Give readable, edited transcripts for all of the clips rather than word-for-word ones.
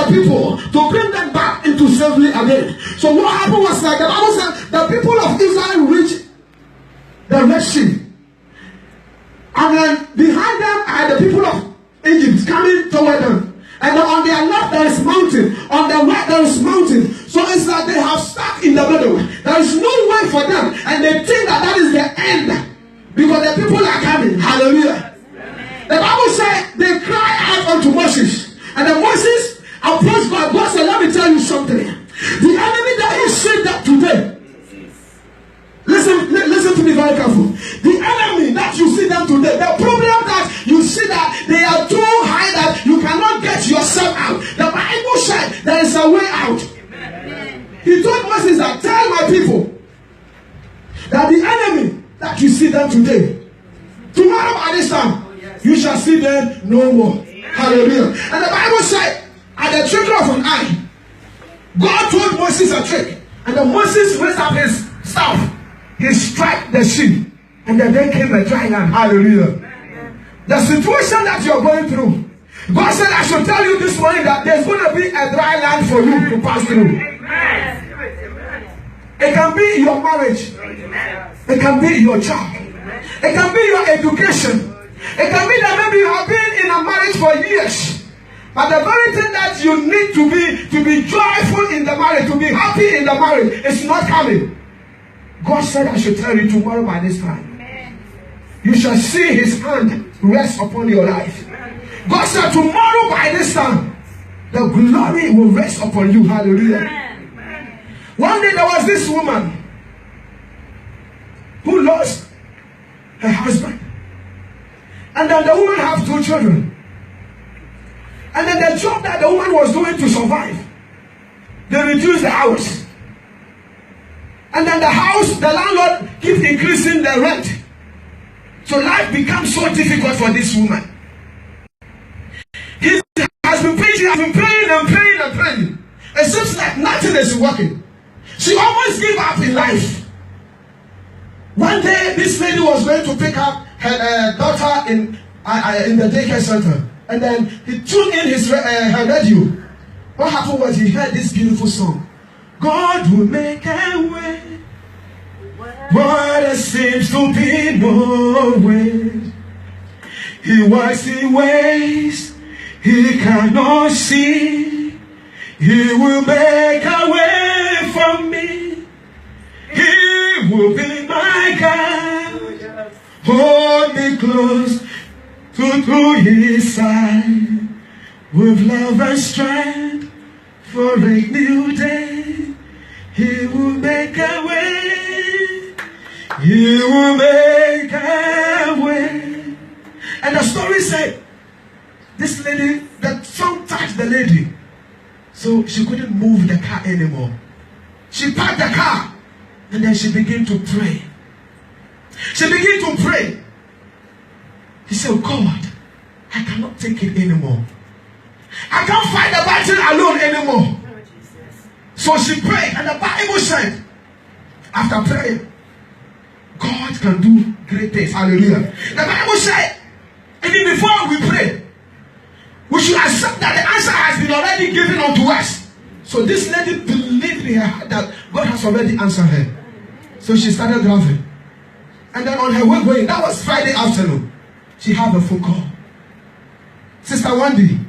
people to bring them back into slavery again. So what happened was like the Bible said the people of Israel reached the Red Sea. And then behind them are the people of Egypt coming toward them. And on their left there is mountain. On their right there is mountain. So it's like they have stuck in the middle. There is no way for them. And they think that is the end. Because the people are coming. Hallelujah. The Bible said they cried out unto Moses. And then Moses approached God. God said, let me tell you something. The enemy that you see that today. Listen to me very careful. The enemy that you see them today, the problem that you see that they are too high that you cannot get yourself out. The Bible said there is a way out. He told Moses that tell my people that the enemy that you see them today, tomorrow at this time, you shall see them no more. Hallelujah. And the Bible said, at the twinkle of an eye, God told Moses a trick. And then Moses raised up his staff. He struck the sea. And then there came a dry land. Hallelujah. The situation that you're going through, God said I should tell you this morning that there's going to be a dry land for you to pass through. It can be your marriage. It can be your job. It can be your education. It can be that maybe you have been in a marriage for years. But the very thing that you need to be joyful in the marriage, to be happy in the marriage, is not coming. God said I should tell you tomorrow by this time. You shall see his hand rest upon your life. God said tomorrow by this time, the glory will rest upon you. Hallelujah. One day there was this woman who lost her husband. And then the woman had 2 children. And then the job that the woman was doing to survive, they reduced the hours. And then the house, the landlord keeps increasing the rent. So life becomes so difficult for this woman. He has been praying and praying. It seems like nothing is working. She almost gave up in life. One day, this lady was going to pick up her daughter in the daycare center. And then he tuned in her radio. What happened was he heard this beautiful song. God will make a way where there seems to be no way. He works in ways he cannot see. He will make a way for me. He will be my God. Hold me close to his side with love and strength for a new day. He will make a way. He will make a way. And the story said, this lady, that song touched the lady. So she couldn't move the car anymore. She parked the car. And then she began to pray. She began to pray. She said, God, I cannot take it anymore. I can't fight the battle alone anymore. So she prayed, and the Bible said, after praying, God can do great things. Hallelujah. The Bible said, even before we pray, we should accept that the answer has been already given unto us. So this lady believed in her heart that God has already answered her. So she started driving. And then on her way going, that was Friday afternoon, she had a phone call. Sister Wendy,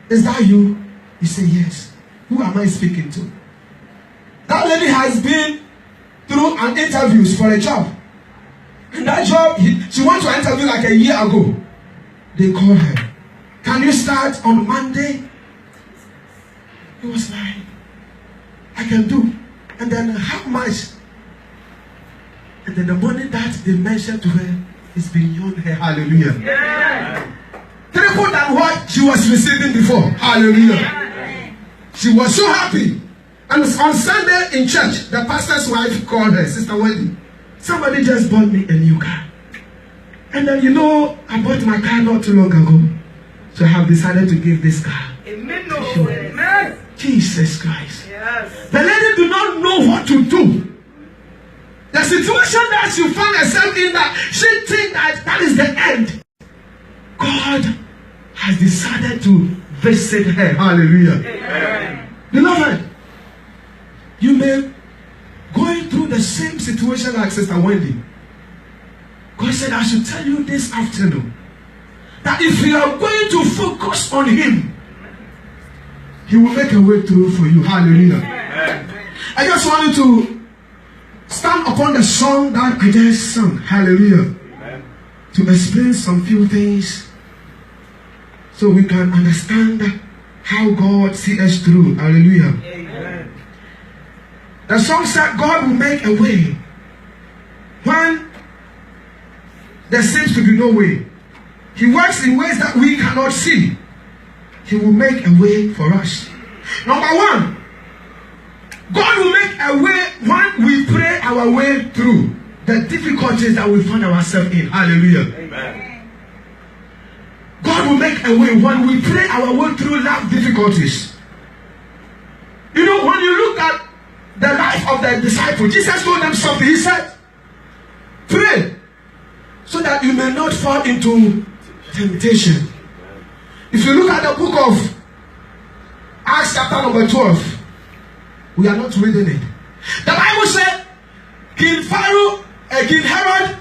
is that you? You say, yes. Who am I speaking to? That lady has been through an interview for a job. And that job, she went to an interview like a year ago. They called her. Can you start on Monday? It was like, I can do. And then how much? And then the money that they mentioned to her is beyond her. Hallelujah. Yeah. Triple than what she was receiving before. Hallelujah. Yeah. She was so happy. And on Sunday in church, the pastor's wife called her, Sister Wendy. Somebody just bought me a new car. And then, I bought my car not too long ago. So I have decided to give this car. Amen. Jesus Christ. Yes. The lady do not know what to do. The situation that she found herself in, that she thinks that is the end. God has decided to visit her. Hallelujah. Amen. Beloved, you may going through the same situation like Sister Wendy. God said, I should tell you this afternoon that if you are going to focus on Him, He will make a way through for you. Hallelujah. Amen. I just want you to stand upon the song that I just sung. Hallelujah. Amen. To explain some few things so we can understand how God sees us through. Hallelujah. Amen. The song said God will make a way when there seems to be no way. He works in ways that we cannot see. He will make a way for us. Number one, God will make a way when we pray our way through the difficulties that we find ourselves in. Hallelujah. Amen. God will make a way when we pray our way through life difficulties. You know, when you look at the life of the disciples, Jesus told them something. He said, pray so that you may not fall into temptation. If you look at the book of Acts chapter number 12, we are not reading it. The Bible said King Herod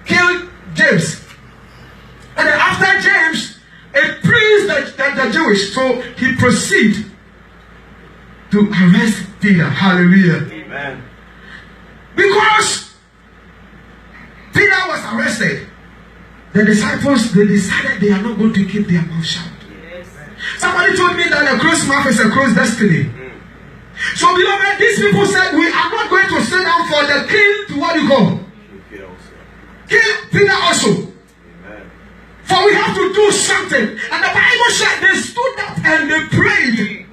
killed James. And then after James, it pleased the Jewish. So he proceeded to arrest Peter. Hallelujah. Amen. Because Peter was arrested, the disciples, they decided they are not going to keep their mouth shut. Yes. Somebody told me that a closed mouth is a closed destiny. So beloved, these people said, we are not going to sit down for the king to what you call? Kill Peter also. Amen. For we have to do something. And the Bible said they stood up and they prayed.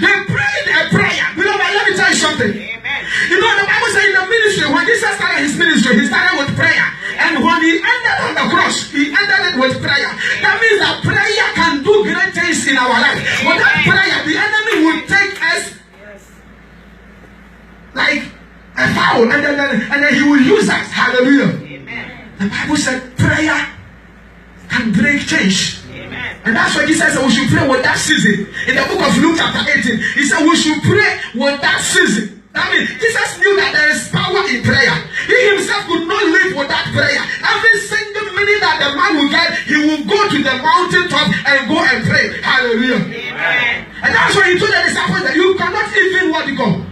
They prayed a prayer. Beloved, let me tell you something. Amen. You know, the Bible said in the ministry, when Jesus started his ministry, he started with prayer. And when he ended on the cross, he ended it with prayer. That means that prayer can do great things in our life. Without prayer, the enemy will take us like a fowl, and then he will use us. Hallelujah. Amen. The Bible said prayer can break change. Amen. And that's why Jesus said we should pray with that season. In the book of Luke chapter 18, he said we should pray with that season. I mean, Jesus knew that there is power in prayer. He himself could not live without prayer. Every single minute that the man will get, he will go to the mountain top and go and pray. Hallelujah. Amen. And that's why he told the disciples that you cannot even what you call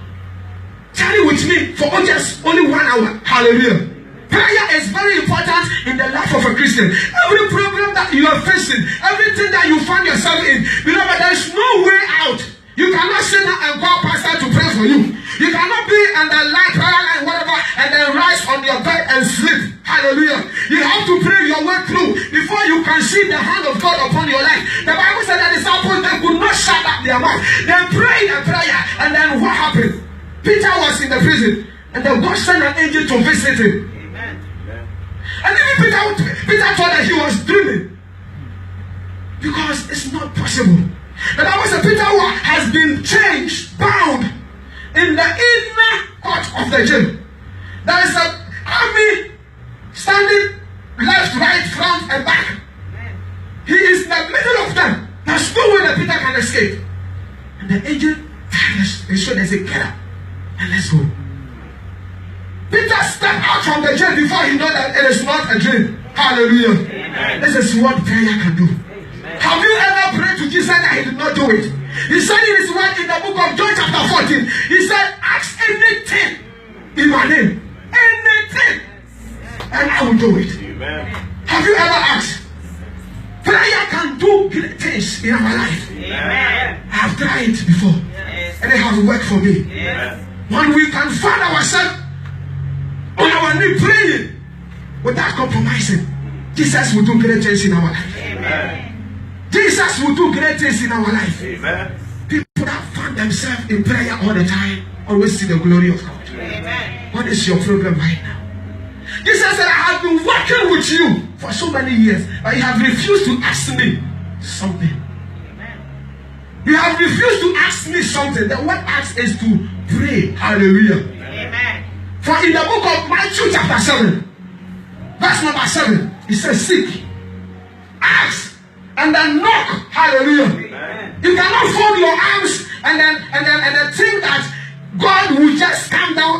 tarry with me for just only 1 hour. Hallelujah. Prayer is very important in the life of a Christian. Every problem that you are facing, everything that you find yourself in, beloved, there is no way out. You cannot sit down and call pastor to pray for you. You cannot be on the line, prayer line, whatever, and then rise on your bed and sleep. Hallelujah. You have to pray your way through before you can see the hand of God upon your life. The Bible said that the disciples, they could not shut up their mouth. They prayed a prayer, and then what happened? Peter was in the prison, and then God sent an angel to visit him. Amen. And even Peter thought that he was dreaming, because it's not possible. The Bible said Peter has been changed, bound in the inner court of the jail. There is an army standing left, right, front, and back. He is in the middle of them. There's no way that Peter can escape. And the angel showed and said, get up and let's go. Peter stepped out from the jail before he knew that it is not a dream. Hallelujah. Amen. This is what prayer can do. Amen. Have you ever prayed to Jesus and he did not do it? He said in his word in the book of John chapter 14, he said, ask anything in my name. Anything. And I will do it. Amen. Have you ever asked? Prayer can do great things in our life. Amen. I have tried it before. Yes. And it has worked for me. Yes. When we can find ourselves on our knee praying without compromising, Jesus will do great things in our life. Amen. Jesus will do great things in our life. Amen. People that find themselves in prayer all the time always see the glory of God. Amen. What is your problem right now? Jesus said, I have been working with you for so many years, but you have refused to ask me something. Amen. You have refused to ask me something. The word ask is to pray. Hallelujah. Amen. For in the book of Matthew chapter 7, verse number 7, it says, seek, ask, and then knock. Hallelujah. Amen.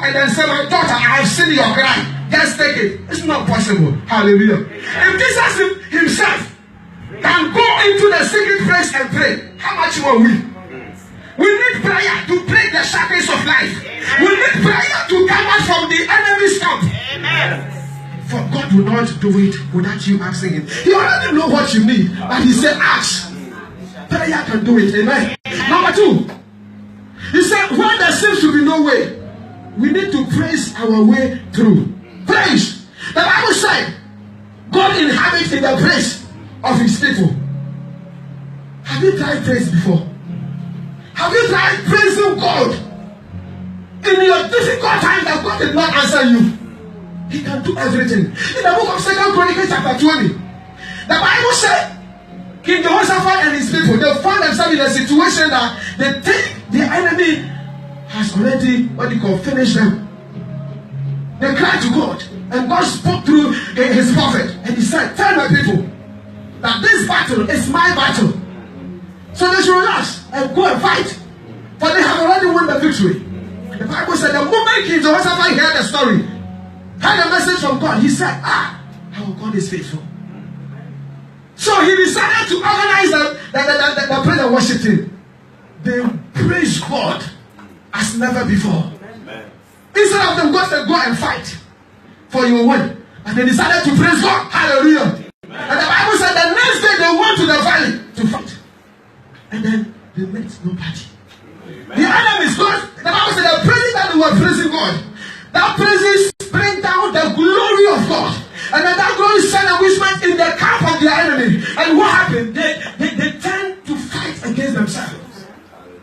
and then say, my daughter, I have seen your cry. Just take it. It's not possible. Hallelujah. If Jesus himself can go into the secret place and pray, how much more we? We need prayer to break the shackles of life. We need prayer to come out from the enemy's camp. For God will not do it without you asking him. He already knows what you need, but he said, ask. Prayer can do it. Amen. Number 2, he said, when there seems to be no way, we need to praise our way through. Praise. The Bible said, God inhabits in the praise of his people. Have you tried praise before? Have you tried praising God in your difficult time that God did not answer you? He can do everything. In the book of 2 Chronicles chapter 20, the Bible said, King Jehoshaphat and his people, they found themselves in a situation that they think the enemy has already, finished them. They cried to God, and God spoke through his prophet, and he said, tell my people that this battle is my battle. So they should relax and go and fight, for they have already won the victory. The Bible said the moment King Jehoshaphat heard the story, heard a message from God, he said, our God is faithful. So he decided to organize the praise and worship team. They praised God as never before. Instead of them go and fight for your win, and they decided to praise God. Hallelujah. And the Bible said the next day they went to the valley to fight. And then they met nobody. The enemies, God, the Bible said the praising that they were praising God, that praises bring down the glory of God. And then that glory sent a whisper in the camp of their enemy. And what happened? They turned to fight against themselves.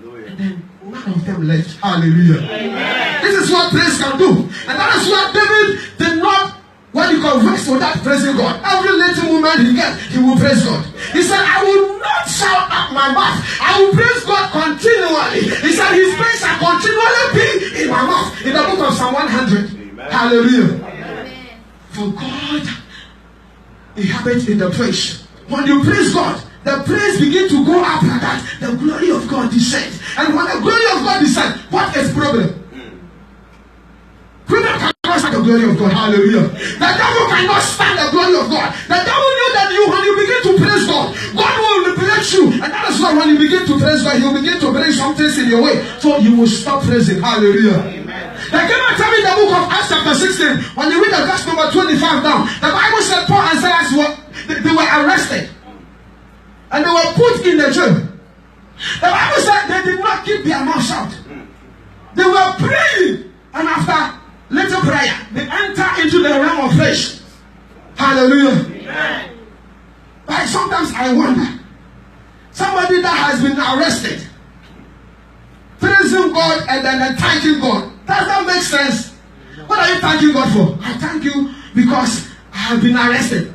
And then none of them left. Hallelujah. Amen. This is what praise can do. And that is what David did not, rest without praising God. Every little moment he gets, he will praise God. He said, I will not shout at my mouth. I will praise God continually. He said, his praise shall continually be in my mouth. In the book of Psalm 100. Amen. Hallelujah. Amen. For God inhabits in the praise. When you praise God, the praise begins to go up like that. The glory of God descends. And when the glory of God descends, what is the problem? Freedom cannot stand the glory of God. Hallelujah. The devil cannot stand the glory of God. The devil knew that when you begin to praise God, God will liberate you. And that is why when you begin to praise God, he will begin to bring some things in your way. So you will stop praising. Hallelujah. Amen. They came and tell me in the book of Acts chapter 16, when you read the verse number 25 down, the Bible said Paul and Silas they were arrested. And they were put in the jail. The Bible said they did not keep their mouth shut. They were praying. And after little prayer, they enter into the realm of flesh. Hallelujah. Amen. But sometimes I wonder, somebody that has been arrested, praising God and then thanking God, does that make sense? What are you thanking God for? I thank you because I have been arrested.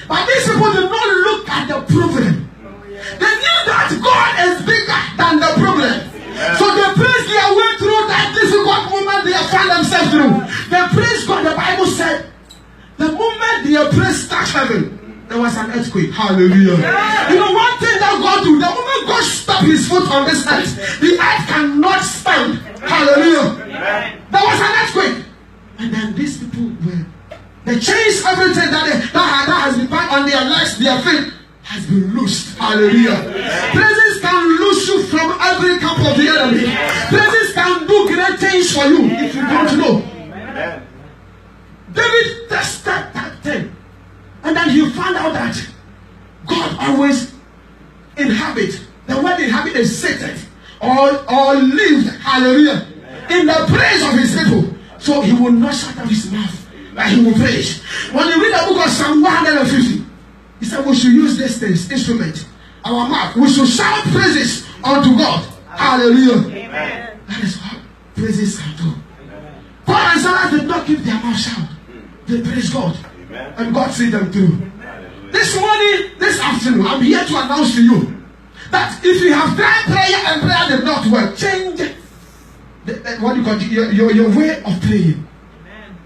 But these people did not look at the problem. They knew that God is bigger than the problem. So they praised their way through that difficult moment they have found themselves through. They praised God. The Bible said, the moment their praise touched heaven, there was an earthquake. Hallelujah. Yeah. You know one thing that God do, the moment God stopped his foot on this earth, the earth cannot stand. Hallelujah. Yeah. There was an earthquake. And then these people they changed everything that has been put on their legs, their feet has been loosed. Hallelujah. Praises can loose you from every camp of the enemy. Praises can do great things for you if you don't know. David tested that thing. And then he found out that God always inhabits. The word inhabit is seated or lived. Hallelujah. In the praise of his people. So he will not shut up his mouth. But he will praise. When you read the book of Psalm 150, he said we should use this instrument, our mouth. We should shout praises unto God. Hallelujah. Amen. That is what praises can do. Paul and Silas did not keep their mouth shut. They praised God. Amen. And God see them through. Amen. This morning, this afternoon, I'm here to announce to you that if you have tried prayer and prayer did not work, change your way of praying. Amen.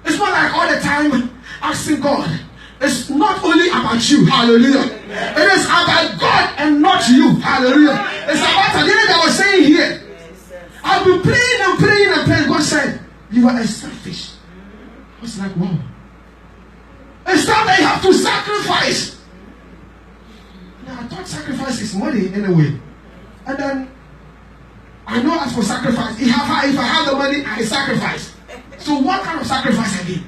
It's not like all the time asking God. It's not only about you. Hallelujah. Amen. It is about God and not you. Hallelujah. It's about, I was saying here, I've been praying and praying You are a selfish. I was like, wow. It's not that you have to sacrifice. Now, I thought sacrifice is money anyway. And then I know as for sacrifice, if I have the money, I sacrifice. So what kind of sacrifice I did?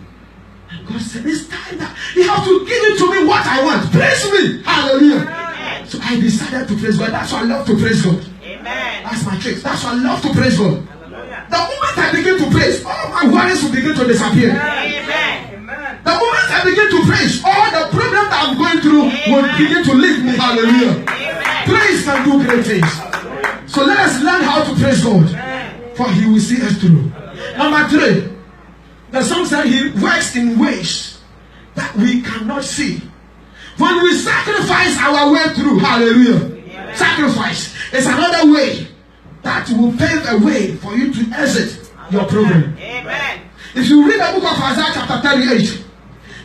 And God said, it's time that you have to give it to me what I want. Praise me. Hallelujah. Amen. So I decided to praise God. That's why I love to praise God. Amen. That's my trick. That's why I love to praise God. Hallelujah. The moment I begin to praise, all my worries will begin to disappear. Amen. The moment I begin to praise, all the problems that I'm going through will begin to leave me. Hallelujah. Amen. Praise can do great things. So let us learn how to praise God, for He will see us through. Number 3, the song said He works in ways that we cannot see. When we sacrifice our way through, hallelujah. Sacrifice is another way that will pave a way for you to exit your problem. Amen. If you read the book of Isaiah chapter 38,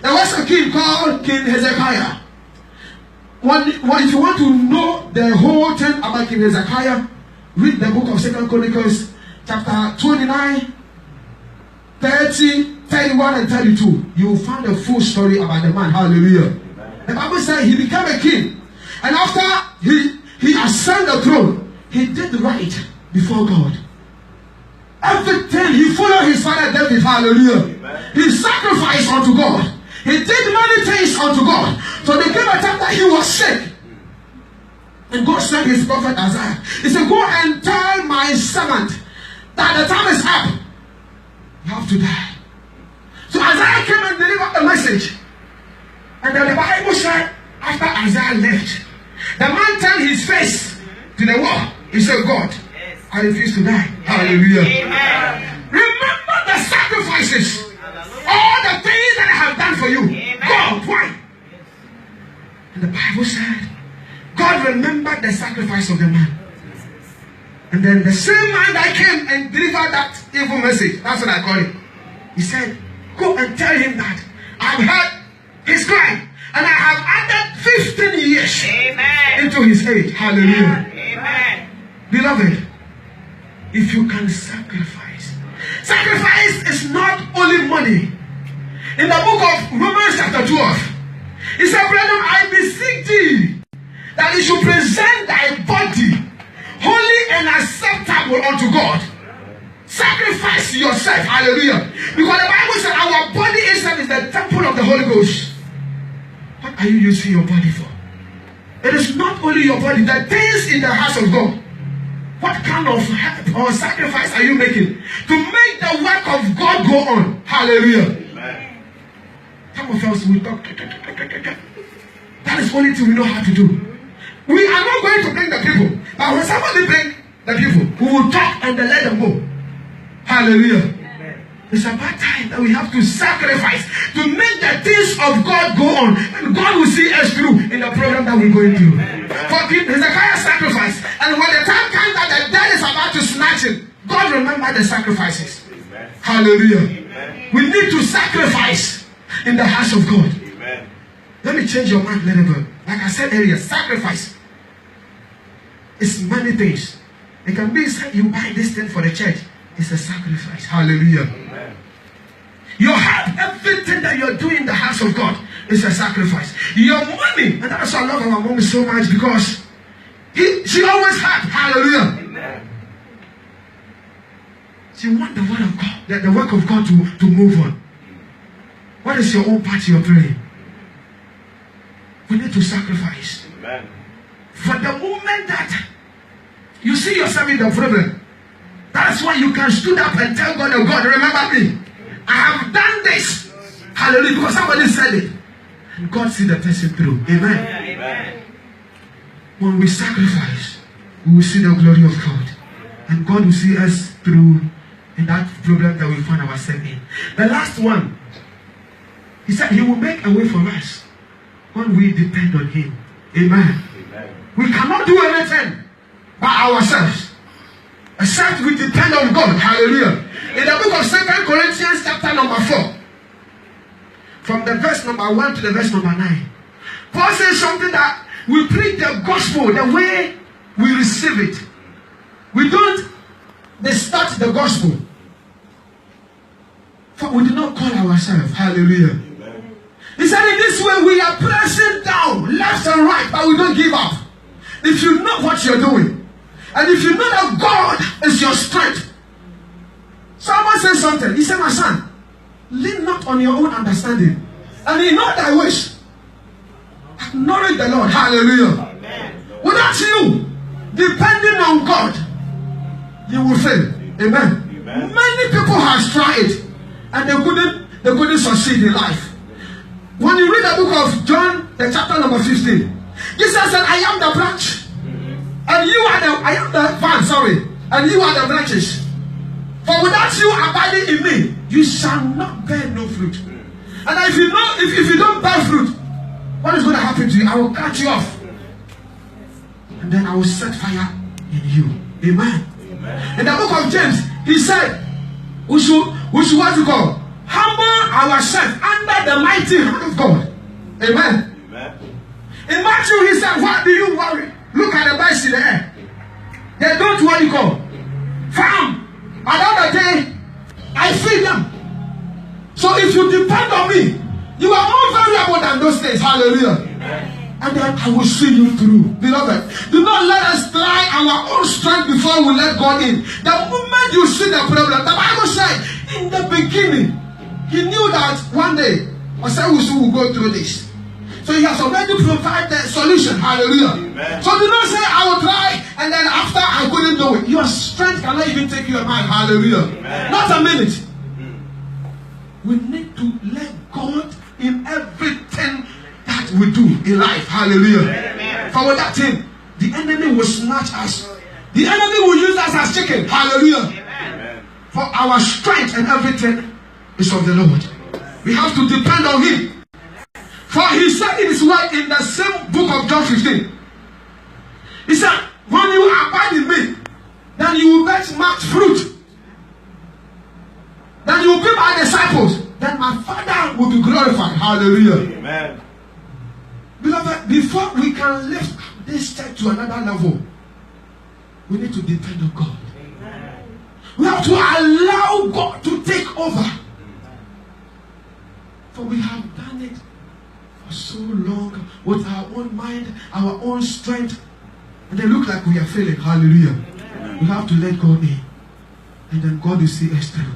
there was a king called King Hezekiah. If you want to know the whole thing about King Hezekiah, read the book of 2 Chronicles chapter 29, 30, 31 and 32. You will find a full story about the man. Hallelujah. Amen. The Bible says he became a king. And after he ascended the throne, he did right before God. Everything, he followed his father David. Hallelujah. Amen. He sacrificed unto God. He did many things unto God. So there came a time that he was sick. And God sent his prophet Isaiah. He said, go and tell my servant that the time is up. You have to die. So Isaiah came and delivered a message. And then the Bible said, after Isaiah left, the man turned his face to the wall. He said, God, I refuse to die. Hallelujah. Amen. Remember the sacrifices. All the things that I have done for you. Amen. God, why? And the Bible said, God remembered the sacrifice of the man. And then the same man that came and delivered that evil message, that's what I call it. He said, go and tell him that I've heard his cry and I have added 15 years into his age. Hallelujah. Amen. Beloved, if you can sacrifice, sacrifice is not only money. In the book of Romans chapter 12, he said, brethren, I beseech thee that you should present thy body holy and acceptable unto God. Sacrifice yourself. Hallelujah. Because the Bible said our body itself is the temple of the Holy Ghost. What are you using your body for? It is not only your body, the things in the house of God. What kind of help or sacrifice are you making to make the work of God go on? Hallelujah. Amen. Some of us will talk. That is the only thing we know how to do. We are not going to bring the people. But when somebody bring the people, we will talk and then let them go. Hallelujah. Amen. It's about time that we have to sacrifice to make the things of God go on. And God will see us through in the program that we're going through. For Hezekiah sacrifice. And when the time comes that the dead is about to snatch him, God remembered the sacrifices. Amen. Hallelujah. Amen. We need to sacrifice in the house of God. Amen. Let me change your mind a little bit. Like I said earlier, sacrifice is many things. It can be said you buy this thing for the church. It's a sacrifice. Hallelujah. Amen. Your heart, everything that you're doing in the house of God is a sacrifice. Your money, and that's why I love our mom so much, because she always had. Hallelujah. Amen. She wants the word of God, the work of God to move on. What is your own part you're praying? We need to sacrifice. Amen. For the moment that you see yourself in the problem, that's why you can stood up and tell God, oh God, remember me. I have done this. Hallelujah. Because somebody said it. And God see the person through. Amen. Amen. When we sacrifice, we will see the glory of God. And God will see us through in that problem that we find ourselves in. The last one, he said he will make a way for us when we depend on him. Amen. Amen. We cannot do anything by ourselves except we depend on God. Hallelujah. In the book of 2 Corinthians chapter number 4, from the verse number 1 to the verse number 9, Paul says something that we preach the gospel the way we receive it. We don't distort the gospel. For we did not call ourselves. Hallelujah. Amen. He said in this way we are pressing down left and right, but we don't give up. If you know what you're doing, and if you know that God is your strength. Someone said something. He said, my son, lean not on your own understanding, and in all thy ways acknowledge the Lord. Hallelujah. Amen. Without you depending on God, you will fail. Amen. Amen. Many people have tried and they couldn't succeed in life. When you read the book of John, the chapter number 15, Jesus said, I am the branch, and you are I am the vine, sorry, and you are the branches. For without you abiding in me, you shall not bear no fruit. And if you don't bear fruit, what is going to happen to you? I will cut you off, and then I will set fire in you. Amen. Amen. In the book of James, he said, we should what you call humble ourselves under the mighty hand of God. Amen. Amen. In Matthew, he said, why do you worry? Look at the birds in the air. They don't what you call farm. Another day, I feed them. So if you depend on me, you are more valuable than those things. Hallelujah. Amen. And then I will see you through. Beloved, do not let us try our own strength before we let God in. The moment you see the problem, the Bible said, in the beginning, he knew that one day, Osewusu will go through this. So he has already provided the solution. Hallelujah. Amen. So do not say, I will try, and then after I couldn't do it. Your strength cannot even take you a mile. Hallelujah. Amen. Not a minute. We need to let God in everything that we do in life. Hallelujah. Amen. For without him, the enemy will snatch us. The enemy will use us as chicken. Hallelujah. Amen. For our strength and everything is of the Lord. We have to depend on him. For he said in his word in the same book of John 15. He said, when you abide in me, then you will bear much fruit. Then you will be my disciples. Then my Father will be glorified. Hallelujah. Amen. Beloved, before we can lift this church to another level, we need to depend on God. Amen. We have to allow God to take over. For we have done it for so long with our own mind, our own strength, and they look like we are failing. Hallelujah. Amen. We have to let God in, and then God will see us through.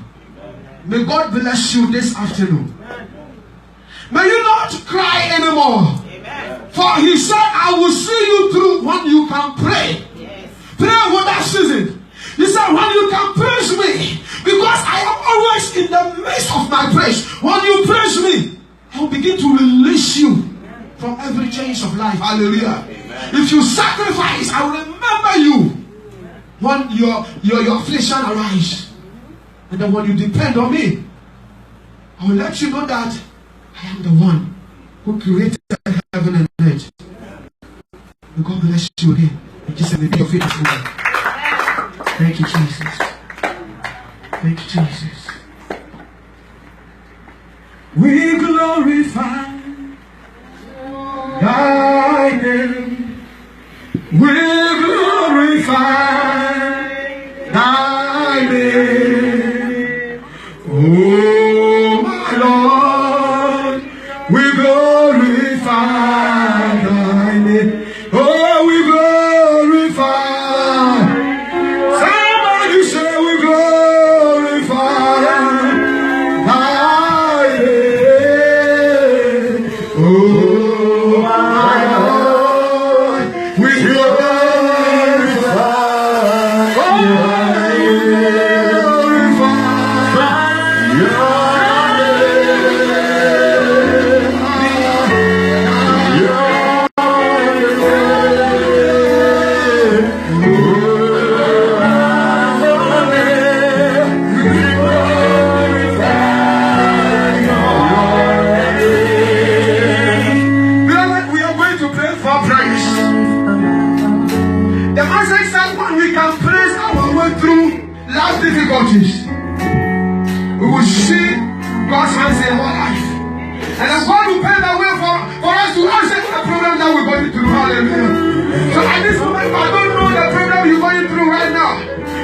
May God bless you this afternoon. Amen. May you not cry anymore. Amen. For he said, I will see you through when you can pray. Yes. Pray without ceasing. He said, when you can praise me, because I am always in the midst of my praise. When you praise me, I will begin to release you from every change of life. Hallelujah. Amen. If you sacrifice, I will remember you when your affliction arises. And then when you depend on me, I will let you know that I am the one who created heaven and earth. May God bless you again. And just may be your faithful. Thank you, Jesus. Thank you, Jesus. We glorify thy name. We glorify thy name. Oh my Lord, we glorify thy name. Oh, we glorify. Somebody say we glorify thy name. Oh my Lord, we glorify thy name. Difficulties, we will see God's hands in our life, and then God will pave the way for us to answer the problem that we're going through. Hallelujah. So at this moment, I don't know the problem you're going through right now.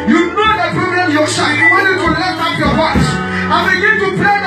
You know the problem yourself. You want to lift up your voice and begin to pray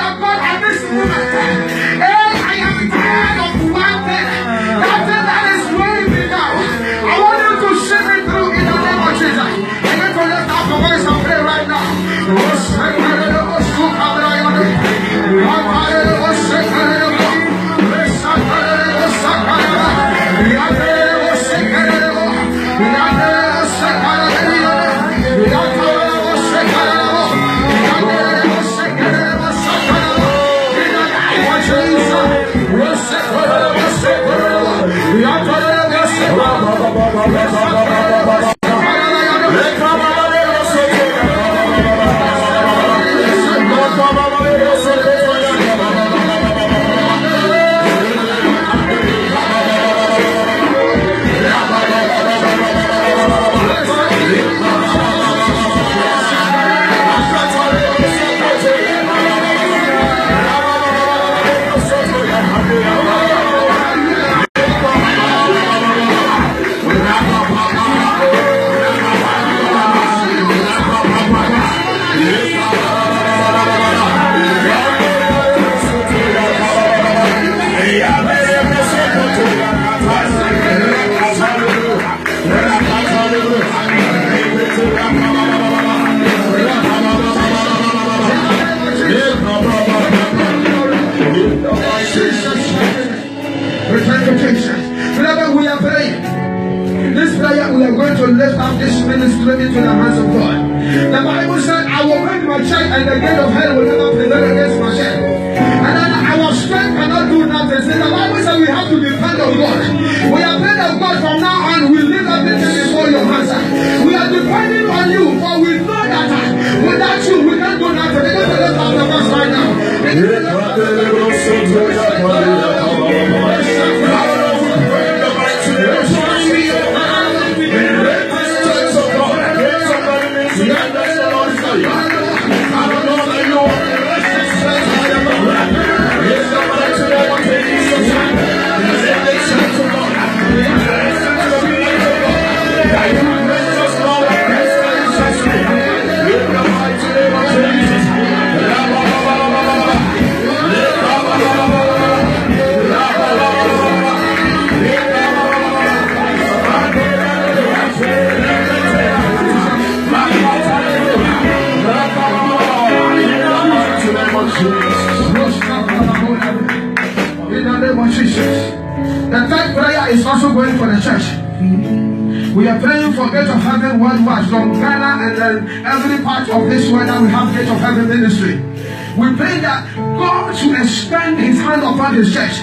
Beloved, we are praying. This prayer we are going to lift up this ministry into the hands of God. The Bible said, I will make my church and the gate of hell will never prevail against my church. And then our strength cannot do nothing. So the Bible said we have to depend on God. We are praying of God from now on. We lift everything before your hands. We are depending on you, for we know that without you we can't do nothing. We're going to lift up the verse right now. The third prayer is also going for the church. We are praying for Gate of Heaven worldwide, from Ghana and then every part of this world that we have Gate of Heaven ministry. We pray that God should expand His hand upon His church.